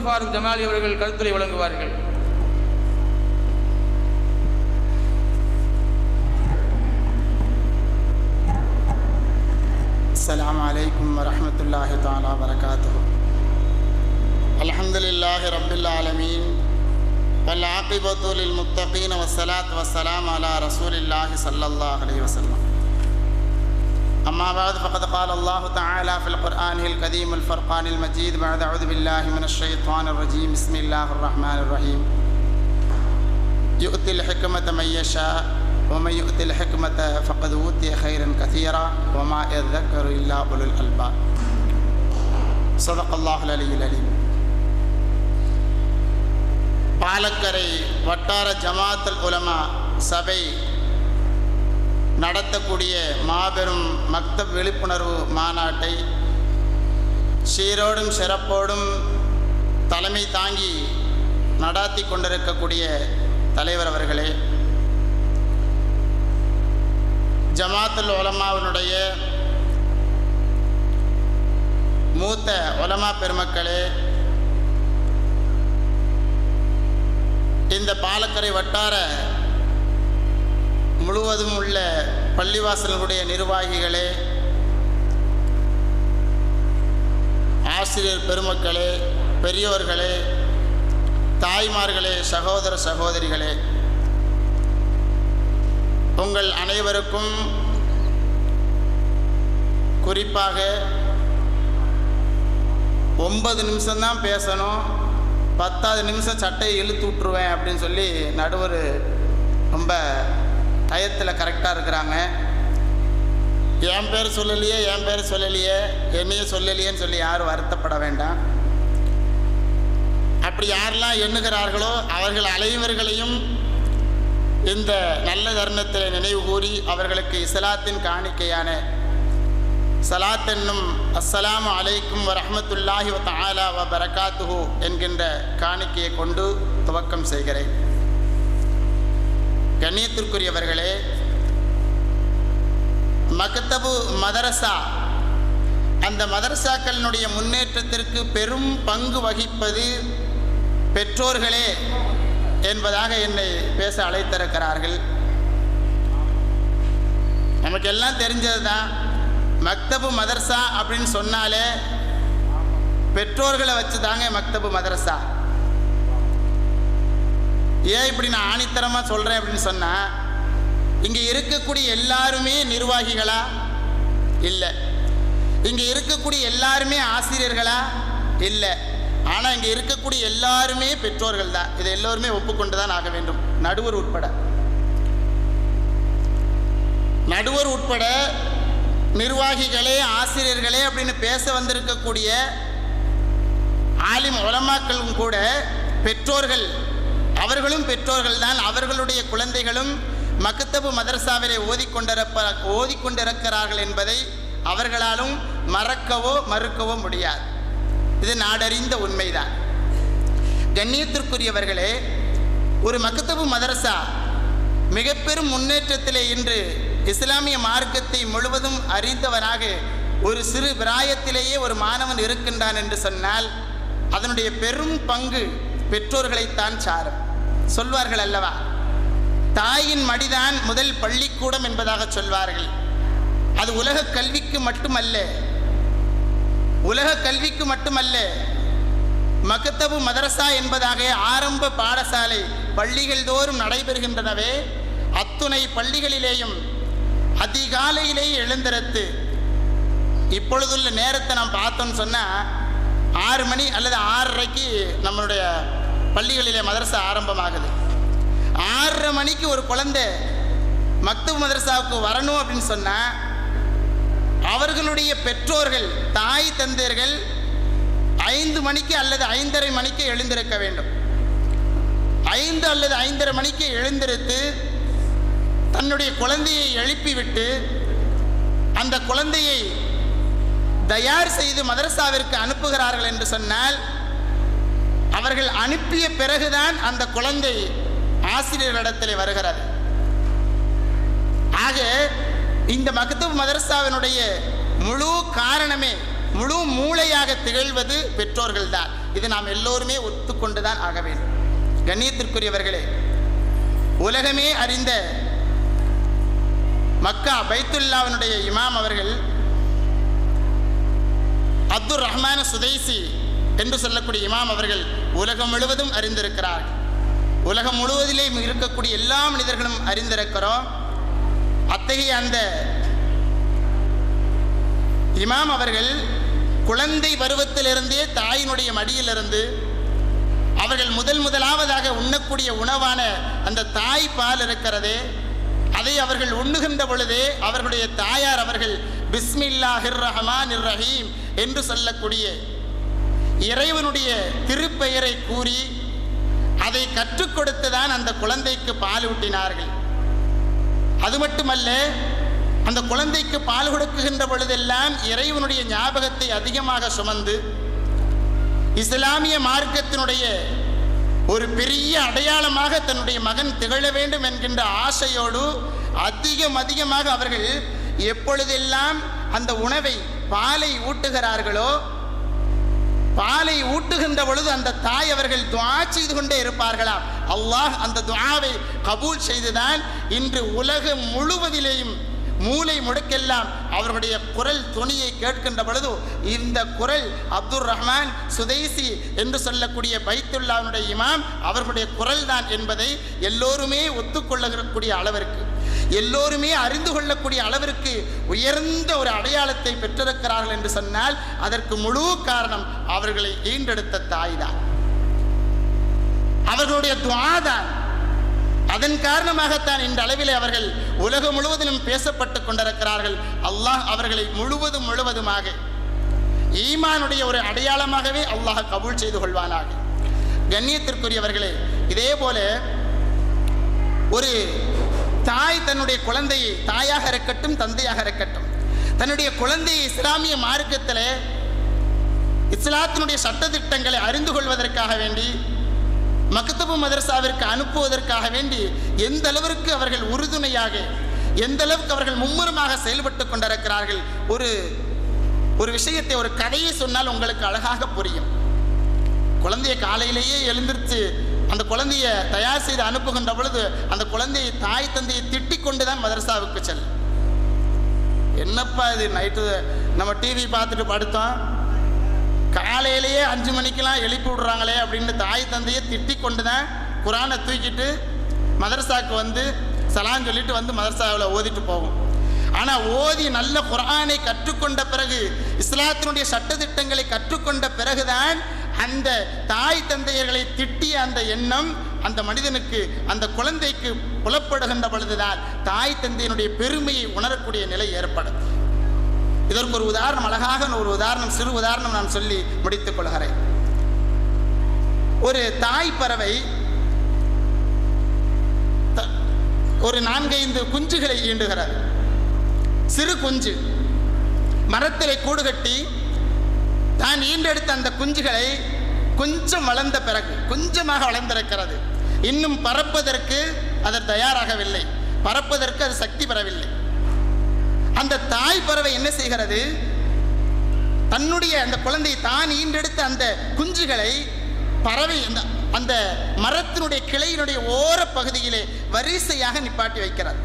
ஃபாரூக் ஜமாலி அவர்கள் கருத்துரை வழங்குவார்கள். السلام عليكم ورحمة الله تعالى وبركاته. الحمد لله رب العالمين والعاقبة للمتقين والصلاة والسلام على رسول الله صلى الله عليه وسلم. أما بعد فقد قال الله تعالى في القرآن الكريم الفرقان المجيد بعد أعوذ بالله من الشيطان الرجيم بسم الله الرحمن الرحيم يؤتي الحكمة من يشاء ومن يؤتي الحكمة فقد أوتي خيرا كثيرا وما يذكر إلا أولو الألباب. صدق الله العلي العليم. பாலக்கரை வட்டார ஜமாஅத்துல் உலமா சபை நடத்தக்கூடிய மாபெரும் மக்தப் விழிப்புணர்வு மாநாட்டை சீரோடும் சிறப்போடும் தலைமை தாங்கி நடாத்தி கொண்டிருக்கக்கூடிய தலைவர் அவர்களே, ஜமாஅத்துல் உலமாவினுடைய மூத்த உலமா பெருமக்களே, இந்த பாலக்கரை வட்டார முழுவதும் உள்ள பள்ளிவாசல்களுடைய நிர்வாகிகளே, ஆசிரியர் பெருமக்களே, பெரியோர்களே, தாய்மார்களே, சகோதர சகோதரிகளே, உங்கள் அனைவருக்கும் குறிப்பாக 9 நிமிஷம்தான் பேசணும், 10வது நிமிஷம் சட்டையை இழுத்து விட்டுருவேன் அப்படின்னு சொல்லி நடுவர் ரொம்ப டயத்தில் கரெக்டாக இருக்கிறாங்க. என் பேர் சொல்லலையே என்னையே சொல்லலையேன்னு சொல்லி யாரும் வருத்தப்பட வேண்டாம். அப்படி யாரெல்லாம் எண்ணுகிறார்களோ அவர்கள் அனைவர்களையும் இந்த நல்ல தருணத்தில் நினைவு கூறி அவர்களுக்கு இஸ்லாத்தின் காணிக்கையான சலாத் என்னும் அஸ்ஸலாமு அலைக்கும் வரஹ்மத்துல்லாஹி வ தஆலா வ பரகாத்துஹு என்கின்ற காணிக்கையை கொண்டு துவக்கம் செய்கிறேன். கண்ணியத்திற்குரியவர்களே, மக்தபு மதரசா, அந்த மதரசாக்களினுடைய முன்னேற்றத்திற்கு பெரும் பங்கு வகிப்பது பெற்றோர்களே என்பதாக என்னை பேச அழைத்திருக்கிறார்கள். நமக்கு எல்லாம் தெரிஞ்சது தான், மக்தபு மதரசா அப்படின்னு சொன்னாலே பெற்றோர்களை வச்சு தாங்க மக்தபு மதரசா. ஏன் இப்படி நான் ஆணித்தரமாக சொல்கிறேன் அப்படின்னு சொன்னால், இங்கே இருக்கக்கூடிய எல்லாருமே நிர்வாகிகளா? இல்லை. இங்கே இருக்கக்கூடிய எல்லாருமே ஆசிரியர்களா? இல்லை. ஆனால் இங்கே இருக்கக்கூடிய எல்லாருமே பெற்றோர்கள் தான். இதை எல்லோருமே ஒப்புக்கொண்டு தான் ஆக வேண்டும், நடுவர் உட்பட நிர்வாகிகளே, ஆசிரியர்களே அப்படின்னு பேச வந்திருக்கக்கூடிய ஆலிம் உலமாக்களும் கூட பெற்றோர்கள், அவர்களும் பெற்றோர்கள் தான். அவர்களுடைய குழந்தைகளும் மக்தபு மதரசாவிலே ஓதிக்கொண்டிருக்கிறார்கள் என்பதை அவர்களாலும் மறக்கவோ மறுக்கவோ முடியாது. இது நாடறிந்த உண்மைதான். கண்ணியத்திற்குரியவர்களே, ஒரு மக்தபு மதரசா மிக பெரும் முன்னேற்றத்திலே இன்று இஸ்லாமிய மார்க்கத்தை முழுவதும் அறிந்தவனாக ஒரு சிறு பிராயத்திலேயே ஒரு மாணவன் இருக்கின்றான் என்று சொன்னால் அதனுடைய பெரும் பங்கு பெற்றோர்களைத்தான் சாரும். சொல்வார்கள் அல்லவா, தாயின் மடிதான் முதல் பள்ளிக்கூடம் என்பதாக சொல்வார்கள். அது உலக கல்விக்கு மட்டுமல்ல, மக்தபு மதரசா என்பதாக ஆரம்ப பாடசாலை பள்ளிகள் தோறும் நடைபெறுகின்றனவே, அத்துணை பள்ளிகளிலேயும் அதிகாலையிலேயே எழுந்திருத்து, இப்பொழுதுள்ள நேரத்தை நாம் பார்த்தோன்னு சொன்னால் 6 மணி அல்லது 6:30க்கு நம்மளுடைய பள்ளிகளிலே மதரசா ஆரம்பமாகுது. 6:30 மணிக்கு ஒரு குழந்தை மக்தபு மதரசாவுக்கு வரணும் அப்படின்னு சொன்னால் அவர்களுடைய பெற்றோர்கள், தாய் தந்தையர்கள் 5 மணிக்கு அல்லது 5:30 மணிக்கு எழுந்திருக்க வேண்டும். 5 அல்லது 5:30 மணிக்கு எழுந்திருத்து தன்னுடைய குழந்தையை எழுப்பிவிட்டு அந்த குழந்தையை தயார் செய்து மதரசாவிற்கு அனுப்புகிறார்கள் என்று சொன்னால் அவர்கள் அனுப்பிய பிறகுதான் அந்த குழந்தை ஆசிரியர்களிடத்தில் வருகிறது. ஆக இந்த மக்தபு மதரசாவினுடைய முழு காரணமே, முழு மூளையாக திகழ்வது பெற்றோர்கள் தான். இது நாம் எல்லோருமே ஒத்துக்கொண்டுதான் ஆக வேண்டும். கண்ணியத்திற்குரியவர்களே, உலகமே அறிந்த மக்கா பைத்துல்லாவினுடைய இமாம் அவர்கள் அப்துர் ரஹ்மான் சுதைசி என்று சொல்லக்கூடிய இமாம் அவர்கள் உலகம் முழுவதும் அறிந்திருக்கிறார்கள். உலகம் முழுவதிலே இருக்கக்கூடிய எல்லா மனிதர்களும் அறிந்திருக்கிறோம். அத்தகைய அந்த இமாம் அவர்கள் குழந்தை பருவத்திலிருந்தே தாயினுடைய மடியிலிருந்து அவர்கள் முதலாவதாக உண்ணக்கூடிய உணவான அந்த தாய் பால் இருக்கிறதே, அதை அவர்கள் உண்ணுகின்ற பொழுதே அவர்களுடைய தாயார் அவர்கள் பிஸ்மில்லாஹிர் ரஹ்மானிர் ரஹீம் என்று சொல்லக்கூடிய இறைவனுடைய திருப்பெயரை கூறி அதை கற்றுக் கொடுத்துதான் அந்த குழந்தைக்கு பால் ஊட்டினார்கள். அது மட்டுமல்ல, அந்த குழந்தைக்கு பால் கொடுக்குகின்ற பொழுதெல்லாம் இறைவனுடைய ஞாபகத்தை அதிகமாக சுமந்து இஸ்லாமிய மார்க்கத்தினுடைய ஒரு பெரிய அடையாளமாக தன்னுடைய மகன் திகழ வேண்டும் என்கின்ற ஆசையோடு அதிகமாக அவர்கள் எப்பொழுதெல்லாம் அந்த உணவை பாலை ஊட்டுகிறார்களோ, பாலை ஊட்டுகின்ற பொழுது அந்த தாய் அவர்கள் துஆ செய்து கொண்டே இருப்பார்களாம். அல்லாஹ் அந்த துஆவை கபூல் செய்துதான் இன்று உலகம் முழுவதிலேயும் மூளை முடுக்கெல்லாம் அவர்களுடைய குரல் துணியை கேட்கின்ற பொழுது இந்த குரல் அப்துர் ரஹ்மான் சுதைசி என்று சொல்லக்கூடிய பைத்துல்லாவுடைய இமாம் அவர்களுடைய குரல் தான் என்பதை எல்லோருமே ஒத்துக்கொள்ளக்கூடிய அளவிற்கு, எல்லோருமே அறிந்து கொள்ளக்கூடிய அளவிற்கு உயர்ந்த ஒரு அடையாளத்தை பெற்றிருக்கிறார்கள் என்று சொன்னால் அதற்கு முழு காரணம் அவர்களை ஈண்டெடுத்த தாய் தான், அவர்களுடைய துஆ தான். அதன் காரணமாகத்தான் இந்த அளவிலே அவர்கள் உலகம் முழுவதிலும் பேசப்பட்டு கொண்டிருக்கிறார்கள். அல்லாஹ் அவர்களை முழுவதுமாக ஈமானுடைய ஒரு அடையாளமாகவே அல்லாஹ் கபூல் செய்து கொள்வானாக. கண்ணியத்திற்குரியவர்களே, இதே போல ஒரு தாய் தன்னுடைய குழந்தையை, தாயாக இருக்கட்டும் தந்தையாக இருக்கட்டும், தன்னுடைய குழந்தையை இஸ்லாமிய மார்க்கத்தில் இஸ்லாத்தினுடைய சட்டத்திட்டங்களை அறிந்து கொள்வதற்காக வேண்டி மக்தபு மதரசாவிற்கு அனுப்புவதற்காக வேண்டி எந்த அளவிற்கு அவர்கள் உறுதுணையாக, எந்த அளவுக்கு அவர்கள் மும்முரமாக செயல்பட்டு கொண்டிருக்கிறார்கள். ஒரு விஷயத்தை, ஒரு கதையை சொன்னால் உங்களுக்கு அழகாக புரியும். குழந்தையை காலையிலேயே எழுந்திருச்சு அந்த குழந்தையை தயார் செய்து அனுப்புகின்ற பொழுது அந்த குழந்தையை தாய் தந்தையை திட்டிக் கொண்டுதான் மதரசாவுக்கு செல்லும். என்னப்பா இது, நைட்டு நம்ம டிவி பார்த்துட்டு படுத்தோம், காலையிலேயே 5 மணிக்கெல்லாம் எழுப்பி விடுறாங்களே அப்படின்னு தாய் தந்தையை திட்டிக் கொண்டு தான் குரானை தூக்கிட்டு மதரசாவுக்கு வந்து சலான் சொல்லிட்டு வந்து மதரசாவில் ஓதிட்டு போகும். ஆனால் ஓதி நல்ல குரானை கற்றுக்கொண்ட பிறகு, இஸ்லாத்தினுடைய சட்டத்திட்டங்களை கற்றுக்கொண்ட பிறகுதான் அந்த தாய் தந்தையர்களை திட்டிய அந்த எண்ணம் அந்த மனிதனுக்கு, அந்த குழந்தைக்கு புலப்படுகின்ற பொழுதுதான் தாய் தந்தையினுடைய பெருமையை உணரக்கூடிய நிலை ஏற்படும். இதற்கு ஒரு உதாரணம், அழகாக ஒரு உதாரணம், சிறு உதாரணம் நான் சொல்லி முடித்துக் கொள்கிறேன். ஒரு தாய் பறவை ஒரு 4-5 குஞ்சுகளை ஈண்டுகிறது. சிறு குஞ்சு மரத்திலே கூடு கட்டி தான் ஈண்டெடுத்த அந்த குஞ்சுகளை கொஞ்சம் வளர்ந்த பிறகு, கொஞ்சமாக வளர்ந்திருக்கிறது, இன்னும் பறப்பதற்கு அது தயாராகவில்லை, பறப்பதற்கு அது சக்தி பெறவில்லை. அந்த தாய் பறவை என்ன செய்கிறது, தன்னுடைய அந்த குழந்தை தான் ஈண்டெடுத்த அந்த குஞ்சுகளை பறவை அந்த மரத்தினுடைய கிளையினுடைய ஓர பகுதியிலே வரிசையாக நிப்பாட்டி வைக்கிறார்.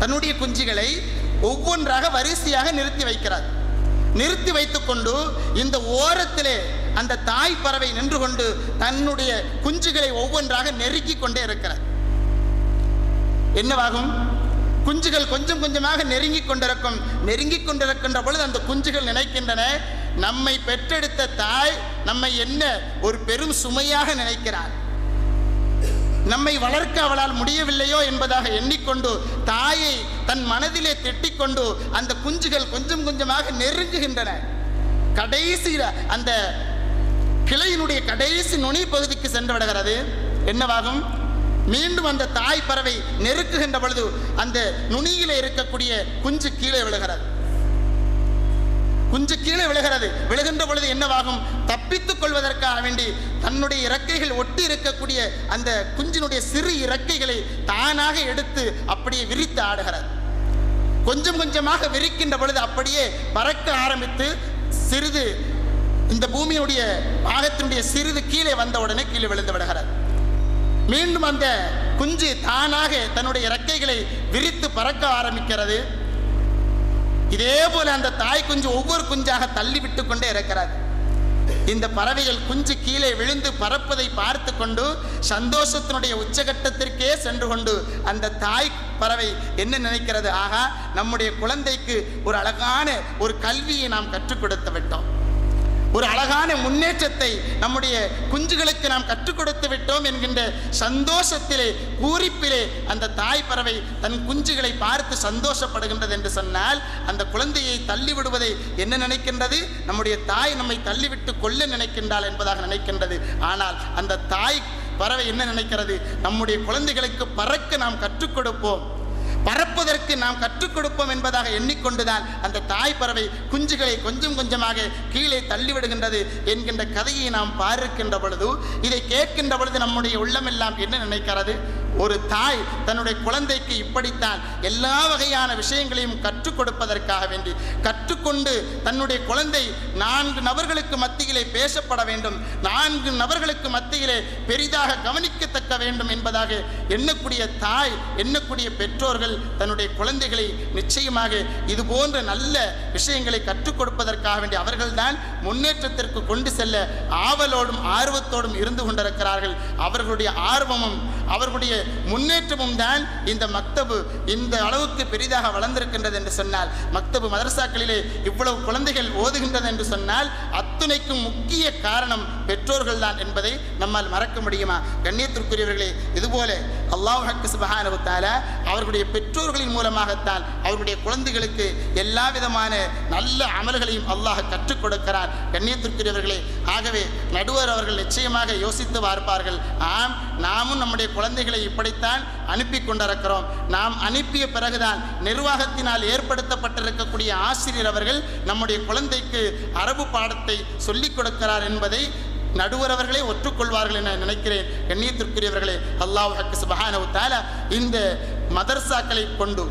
தன்னுடைய குஞ்சுகளை ஒவ்வொன்றாக வரிசையாக நிறுத்தி வைக்கிறார். நிறுத்தி வைத்துக்கொண்டு இந்த ஓரத்திலே அந்த தாய் பறவை நின்று கொண்டு தன்னுடைய குஞ்சுகளை ஒவ்வொன்றாக நெருக்கி கொண்டே இருக்கிறார். என்னவாகும், குஞ்சுகள் கொஞ்சம் கொஞ்சமாக நெருங்கி கொண்டிருக்கின்ற பொழுது அந்த குஞ்சுகள் நினைக்கின்றன, நம்மை பெற்றெடுத்த தாய் நம்மை என்ன ஒரு பெரும் சுமையாக நினைக்கிறார், நம்மை வளர்க்க அவளால் முடியவில்லையோ என்பதாக எண்ணிக்கொண்டு தாயை தன் மனதிலே திட்டிக்கொண்டு அந்த குஞ்சுகள் கொஞ்சம் கொஞ்சமாக நெருங்குகின்றன. கடைசியில் அந்த கிளையினுடைய கடைசி நுனி பகுதிக்கு சென்று விடுகிறது. என்னவாகும், மீண்டும் அந்த தாய் பறவை நெருக்குகின்ற பொழுது அந்த நுனியிலே இருக்கக்கூடிய குஞ்சு கீழே விழுகிறது. குஞ்சு கீழே விழுகின்ற பொழுது என்னவாகும், தப்பித்துக் கொள்வதற்காக வேண்டி தன்னுடைய இறக்கைகள் ஒட்டி இருக்கக்கூடிய அந்த குஞ்சினுடைய சிறு இறக்கைகளை தானாக எடுத்து அப்படியே விரித்து ஆடுகிறது. கொஞ்சம் கொஞ்சமாக விரிக்கின்ற பொழுது அப்படியே பறக்க ஆரம்பித்து சிறிது இந்த பூமியுடைய பாகத்தினுடைய சிறிது கீழே வந்த உடனே கீழே விழுந்து விடுகிறது. மீண்டும் அந்த குஞ்சு தானாக தன்னுடைய இறக்கைகளை விரித்து பறக்க ஆரம்பிக்கிறது. இதே போல அந்த தாய் குஞ்சு ஒவ்வொரு குஞ்சாக தள்ளி விட்டு கொண்டே இருக்கிறது. இந்த பறவைகள் குஞ்சு கீழே விழுந்து பறப்பதை பார்த்து கொண்டு சந்தோஷத்தினுடைய உச்சகட்டத்திற்கே சென்று கொண்டு அந்த தாய் பறவை என்ன நினைக்கிறது, ஆகா, நம்முடைய குழந்தைக்கு ஒரு அழகான ஒரு கல்வியை நாம் கற்றுக் கொடுத்து விட்டோம், ஒரு அழகான முன்னேற்றத்தை நம்முடைய குஞ்சுகளுக்கு நாம் கற்றுக் கொடுத்து விட்டோம் என்கின்ற சந்தோஷத்திலே பூரிப்பிலே அந்த தாய் பறவை தன் குஞ்சுகளை பார்த்து சந்தோஷப்படுகின்றது என்று சொன்னால், அந்த குழந்தையை தள்ளிவிடுவதை என்ன நினைக்கின்றது, நம்முடைய தாய் நம்மை தள்ளிவிட்டு கொல்ல நினைக்கின்றாள் என்பதாக நினைக்கின்றது. ஆனால் அந்த தாய் பறவை என்ன நினைக்கிறது, நம்முடைய குழந்தைகளுக்கு பறக்க நாம் கற்றுக் கொடுப்போம், பறப்பதற்கு நாம் கற்றுக் கொடுப்போம் என்பதாக எண்ணிக்கொண்டுதான் அந்த தாய் பறவை குஞ்சுகளை கொஞ்சம் கொஞ்சமாக கீழே தள்ளிவிடுகின்றது என்கின்ற கதையை நாம் பார்க்கின்ற பொழுது, இதை கேட்கின்ற பொழுது நம்முடைய உள்ளமெல்லாம் என்ன நினைக்கிறது, ஒரு தாய் தன்னுடைய குழந்தைக்கு இப்படித்தான் எல்லா வகையான விஷயங்களையும் கற்றுக் கொடுப்பதற்காக வேண்டி கற்றுக்கொண்டு தன்னுடைய குழந்தை 4 நபர்களுக்கு மத்தியிலே பேசப்பட வேண்டும், 4 நபர்களுக்கு மத்தியிலே பெரிதாக கவனிக்கத்தக்க வேண்டும் என்பதாக எண்ணக்கூடிய தாய், எண்ணக்கூடிய பெற்றோர்கள் தன்னுடைய குழந்தைகளை நிச்சயமாக இது போன்ற நல்ல விஷயங்களை கற்றுக் கொடுப்பதற்காக வேண்டி அவர்கள்தான் முன்னேற்றத்திற்கு கொண்டு செல்ல ஆவலோடும் ஆர்வத்தோடும் இருந்து கொண்டிருக்கிறார்கள். அவர்களுடைய ஆர்வமும் அவர்களுடைய முன்னேற்றமும் தான் இந்த மக்தபு இந்த அளவுக்கு பெரிதாக வளர்ந்திருக்கின்றது என்று சொன்னால், மக்தபு மதரசாக்களிலே இவ்வளவு குழந்தைகள் ஓதுகின்றது என்று சொன்னால் அத்துணைக்கும் முக்கிய காரணம் பெற்றோர்கள் தான் என்பதை நம்மால் மறக்க முடியுமா? கண்ணியத்திற்குரியவர்களே, இதுபோல அல்லாஹ் சுப்ஹானஹு வ தஆலா அவர்களுடைய பெற்றோர்களின் மூலமாகத்தான் அவர்களுடைய குழந்தைகளுக்கு எல்லா விதமான நல்ல அமல்களையும் அல்லாஹ் கற்றுக் கொடுக்கிறார். கண்ணியத்திற்குரியவர்களே, ஆகவே நடுவர் அவர்கள் நிச்சயமாக யோசித்து பார்ப்பார்கள், ஆம், நாமும் நம்முடைய குழந்தைகளை இப்படித்தான் அனுப்பி கொண்டிருக்கிறோம். நாம் அனுப்பிய பிறகுதான் நிர்வாகத்தினால் ஏற்படுத்தப்பட்டிருக்கக்கூடிய ஆசிரியர் அவர்கள் நம்முடைய குழந்தைக்கு அரபு பாடத்தை சொல்லிக் கொடுக்கிறார் என்பதை நடுவர் அவர்களே ஒற்றுக்கொள்வார்கள் என நினைக்கிறேன். கண்ணியத்திற்குரியவர்களே, அல்லாஹ் சுப்ஹானஹு வ தஆலா இந்த மதர்சாக்களை கொண்டு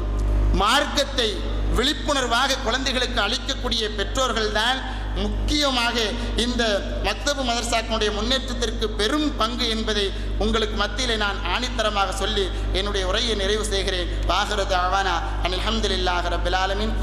மார்க்கத்தை விழிப்புணர்வாக குழந்தைகளுக்கு அளிக்கக்கூடிய பெற்றோர்கள் தான் முக்கியமாக இந்த மக்தபு மதரசாக்களுடைய முன்னேற்றத்திற்கு பெரும் பங்கு என்பதை உங்களுக்கு மத்தியிலே நான் ஆணித்தரமாக சொல்லி என்னுடைய உரையை நிறைவு செய்கிறேன். வாஹிரு தஅவானா அனில் ஹம்துலில்லாஹி ரப்பில் ஆலமீன்.